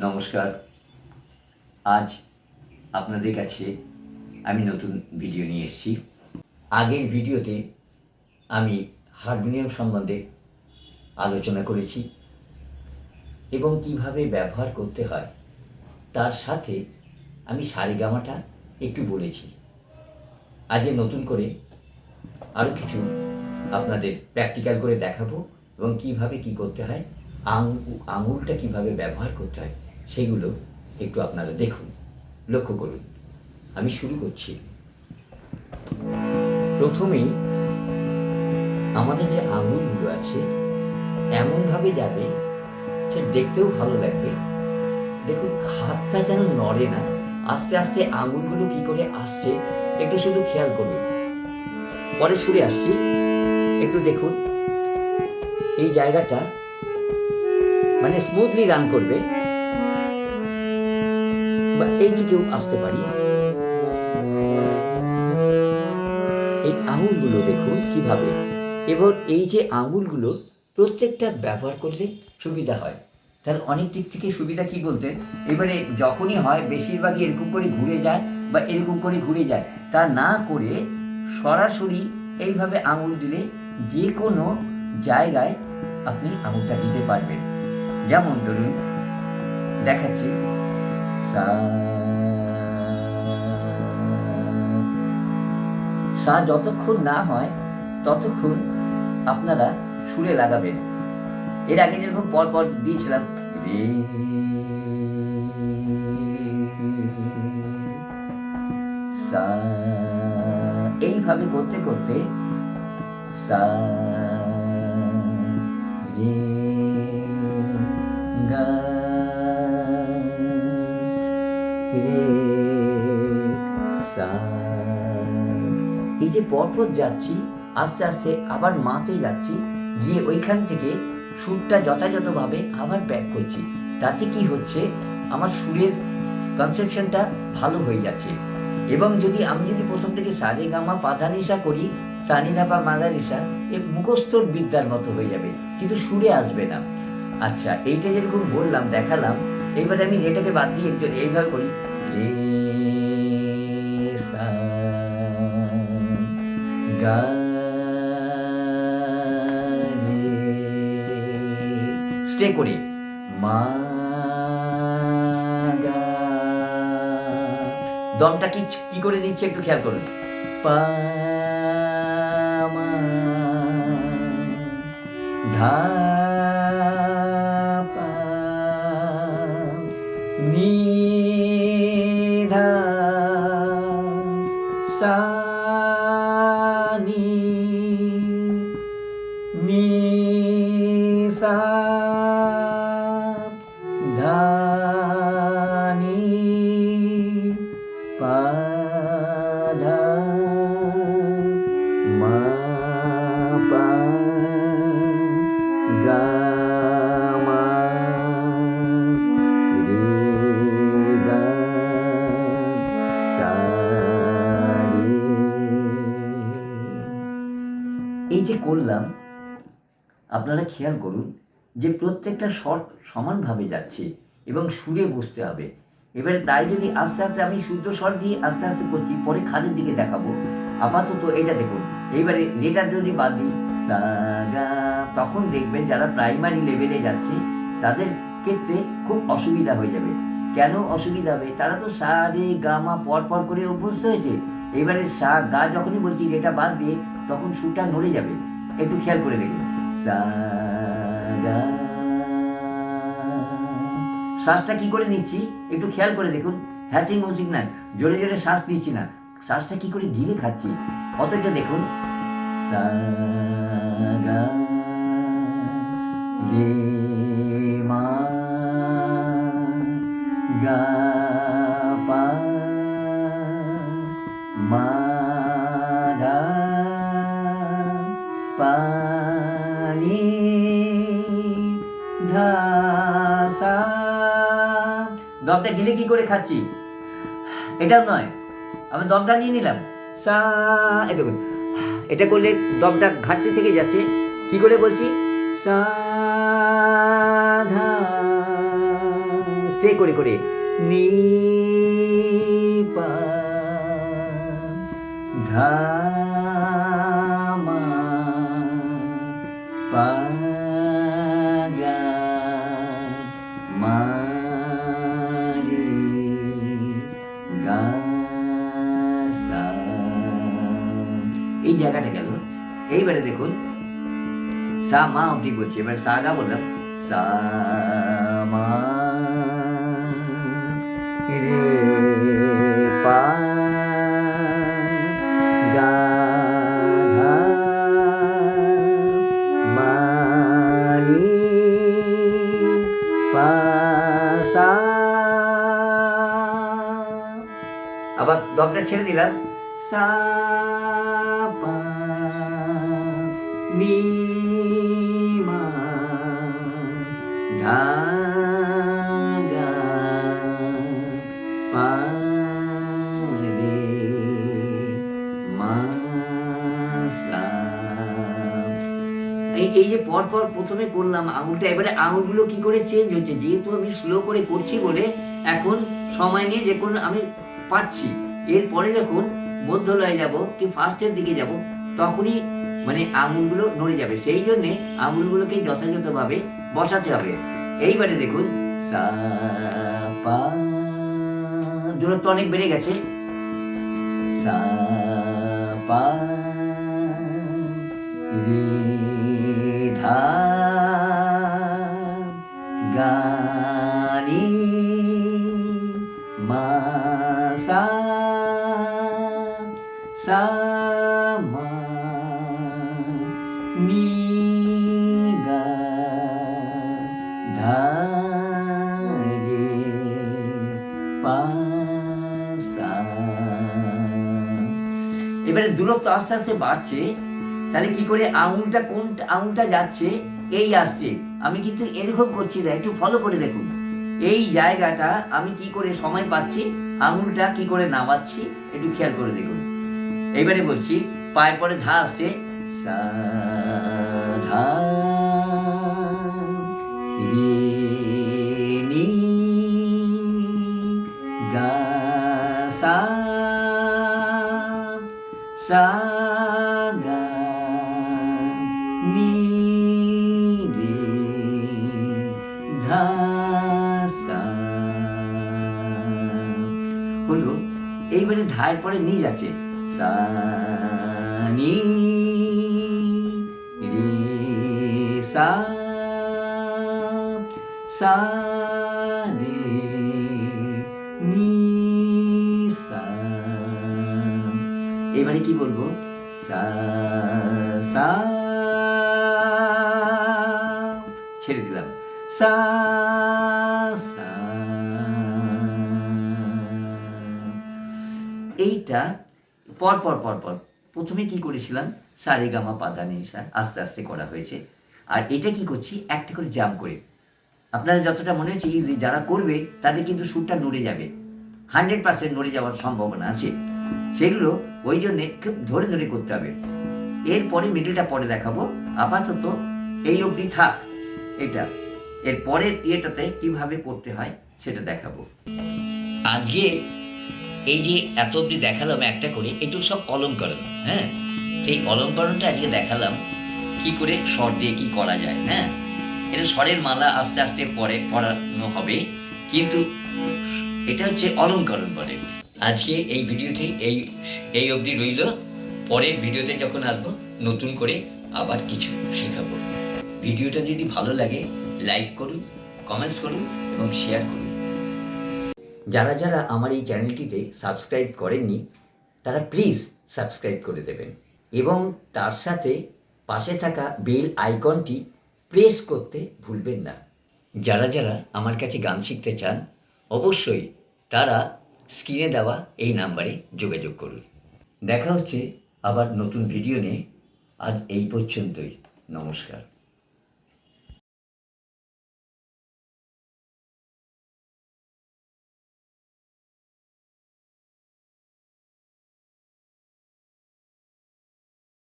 নমস্কার। আজ আপনাদের কাছে আমি নতুন ভিডিও নিয়ে এসেছি। আগের ভিডিওতে আমি হারমোনিয়াম সম্বন্ধে আলোচনা করেছি এবং কিভাবে ব্যবহার করতে হয় তার সাথে আমি সারেগামাটা একটু বলেছি। আজ নতুন করে আরও কিছু আপনাদের প্র্যাকটিক্যাল করে দেখাবো এবং কিভাবে কি করতে হয়, আঙুলটা কিভাবে ব্যবহার করতে হয় সেগুলো একটু আপনারা দেখুন, লক্ষ্য করুন। আমি শুরু করছি। প্রথমেই আমাদের যে আঙুলগুলো আছে এমনভাবে যাবে সে দেখতেও ভালো লাগবে। দেখুন হাতটা যেন নড়ে না, আস্তে আস্তে আঙুলগুলো কি করে আসছে একটু শুধু খেয়াল করুন। পরে সুরে আসছি, একটু দেখুন। এই জায়গাটা মানে স্মুথলি রান করবে, বা এই দিকেও আসতে পারি। এই আঙুলগুলো দেখুন কিভাবে। এবার এই যে আঙুলগুলো প্রত্যেকটা ব্যবহার করলে সুবিধা হয়। তাহলে অনেক দিক থেকে সুবিধা কি বলতে, এবারে যখনই হয় বেশিরভাগই এরকম করে ঘুরে যায় বা এরকম করে ঘুরে যায়, তা না করে সরাসরি এইভাবে আঙুল দিলে যে কোনো জায়গায় আপনি আঙুলটা দিতে পারবেন। যেমন ধরুন দেখাচ্ছি, সা যতক্ষণ না হয় ততক্ষণ আপনারা সুরে লাগাবেন। এর আগে যেরকম পর পর দিয়েছিলাম রে, সা, এইভাবে করতে করতে সা রে গা রে সা, এই যে পরপর যাচ্ছি আস্তে আস্তে আবার মাতে যাচ্ছি, গিয়ে ওইখান থেকে সুরটা যথাযথভাবে আবার ব্যাক করছি। তাতে কি হচ্ছে, আমার সুরের কনসেপশনটা ভালো হয়ে যাচ্ছে। এবং আমি যদি প্রথম থেকে সারে গামা পাধানিসা করি, সানিধাপা মাদানিসা, এ মুখস্থর বিদ্যার মতো হয়ে যাবে, কিন্তু সুরে আসবে না। আচ্ছা, এইটা যেরকম বললাম দেখালাম, এইবার আমি রেটাকে বাদ দিয়ে এইভাবে করি, রে সা গা রে, স্টে করে মা গা, দমটা কি করে নিচ্ছে একটু খেয়াল করুন, পা মা ধা পা নি ধা সা নি নি সা ধা নি পা ধা মা পা গা মা রে গা সা রে। এই যে করলাম, আপনারা খেয়াল করুন যে প্রত্যেকটা স্বর সমানভাবে যাচ্ছে এবং সুরে বসতে হবে। এবারে তাই যদি আস্তে আস্তে আমি শুদ্ধ স্বর দিয়ে আস্তে আস্তে করছি, পরে খাদের দিকে দেখাবো। আপাতত এটা দেখুন, এইবারে রেটা যদি বাদ দিই সা গা, তখন দেখবেন যারা প্রাইমারি লেভেলে যাচ্ছে তাদের ক্ষেত্রে খুব অসুবিধা হয়ে যাবে। কেন অসুবিধা হবে, তারা তো সা রে গা মা পর পর করে অভ্যস্ত হয়েছে। এবারে সা গা যখনই বলছি রেটা বাদ দিয়ে, তখন সুরটা নড়ে যাবে। একটু খেয়াল করে দেখুন, সা গা, শ্বাসটা কি করে নিচ্ছি একটু খেয়াল করে দেখুন। হ্যাসিং মুসিং না, জোরে জোরে শ্বাস নিচ্ছি না, শ্বাসটা কি করে গিলে খাচ্ছি। অথচ দেখুন সা গা রে মা গা পা মা ধা পা নি ধা সা, দমটা গিলে কি করে খাচ্ছি এটাও নয়, আমি দমটা নিয়ে নিলাম সা, এটা এটা করলে দমটা ঘাটতি থেকে যাচ্ছে। কি করে বলছি, সা ধা প্লে করে করে নি পা ধা মা পা গা মা রে গা সা। এই জায়গাটা গেল। এইবারে দেখুন সা মা অবধি বলছি, এবার সা গা বললাম সা মা রে পা গা ধা মা নি পা সা। আবার দমটা ছেড়ে দিলাম সা পা নি মা ধা গা পা রে মা সা। এই যে পরপর প্রথমে করলাম আঙুলটা, এবারে আঙুলগুলো কি করে চেঞ্জ হচ্ছে, যেহেতু আমি স্লো করে করছি বলে এখন সময় নিয়ে যে কোনো আমি পারছি। এরপরে যখন মধ্যলয়ে যাব কি ফার্স্টের দিকে যাব তখনই মানে আঙুলগুলো নড়ে যাবে, সেই জন্যে আঙুলগুলোকে যথাযথভাবে বসাতে হবে। এইবারে দেখুন সা পা, দূরত্ব অনেক বেড়ে গেছে, সা পা রে ধা গা নি মা সা সা মা নি গা ধা রে পা সা। এবারে দূরত্ব আস্তে আস্তে বাড়ছে, তাহলে কি করে আঙুলটা কোন আঙুলটা যাচ্ছে এই আসছে, আমি কিন্তু এরকম করছি না, একটু ফলো করে দেখুন। এই জায়গাটা আমি কি করে সময় পাচ্ছি, আঙুলটা কি করে নামাচ্ছি একটু খেয়াল করে দেখুন। এইবারে বলছি পায়ের পরে ধা আসছে সা ধা রে নি গা সা সা গা নি রে ধা সা হলো। এইবারে ধায়ের পরে নি যাচ্ছে সা নি রে সা সা রে নি সা। এবারে কি বলবো সা সা, ছেড়ে দিলাম সা সা। এইটা পর পর পর পর প্রথমে কি করেছিলাম সা রে গা মা পা ধা নি সা, আস্তে আস্তে করা হয়েছে। আর এটা কি করছি একটা করে জাম করে, আপনারা যতটা মনে হচ্ছে ইজি, যারা করবে তাদের কিন্তু সুরটা নড়ে যাবে, 100% নড়ে যাওয়ার সম্ভাবনা আছে। সেগুলো ওই জন্যে খুব ধরে ধরে করতে হবে। এরপরে মিডলটা পরে দেখাবো, আপাতত এই অবধি থাক এটা, এর পরের ইয়েটাতে কিভাবে করতে হয় সেটা দেখাবো। আজকে এই যে এত অবধি দেখালাম একটা করে, একটু সব অলঙ্করণ, হ্যাঁ সেই অলঙ্করণটা আজকে দেখালাম কি করে স্বর দিয়ে কি করা যায়। হ্যাঁ এটা স্বরের মালা আস্তে আস্তে পরে পড়ানো হবে, কিন্তু এটা হচ্ছে অলঙ্করণ বলে। আজকে এই ভিডিওটি এই অবধি রইল, পরের ভিডিওতে যখন আসবো নতুন করে আবার কিছু শেখাবো। ভিডিওটা যদি ভালো লাগে লাইক করুন, কমেন্টস করুন এবং শেয়ার করুন। যারা যারা আমার এই চ্যানেলটিতে সাবস্ক্রাইব করেননি তারা প্লিজ সাবস্ক্রাইব করে দেবেন এবং তার সাথে পাশে থাকা বেল আইকনটি প্রেস করতে ভুলবেন না। যারা যারা আমার কাছে গান শিখতে চান অবশ্যই তারা স্ক্রিনে দেওয়া এই নাম্বারে যোগাযোগ করুন। দেখা হচ্ছে আবার নতুন ভিডিও নিয়ে। আজ এই পর্যন্তই, নমস্কার।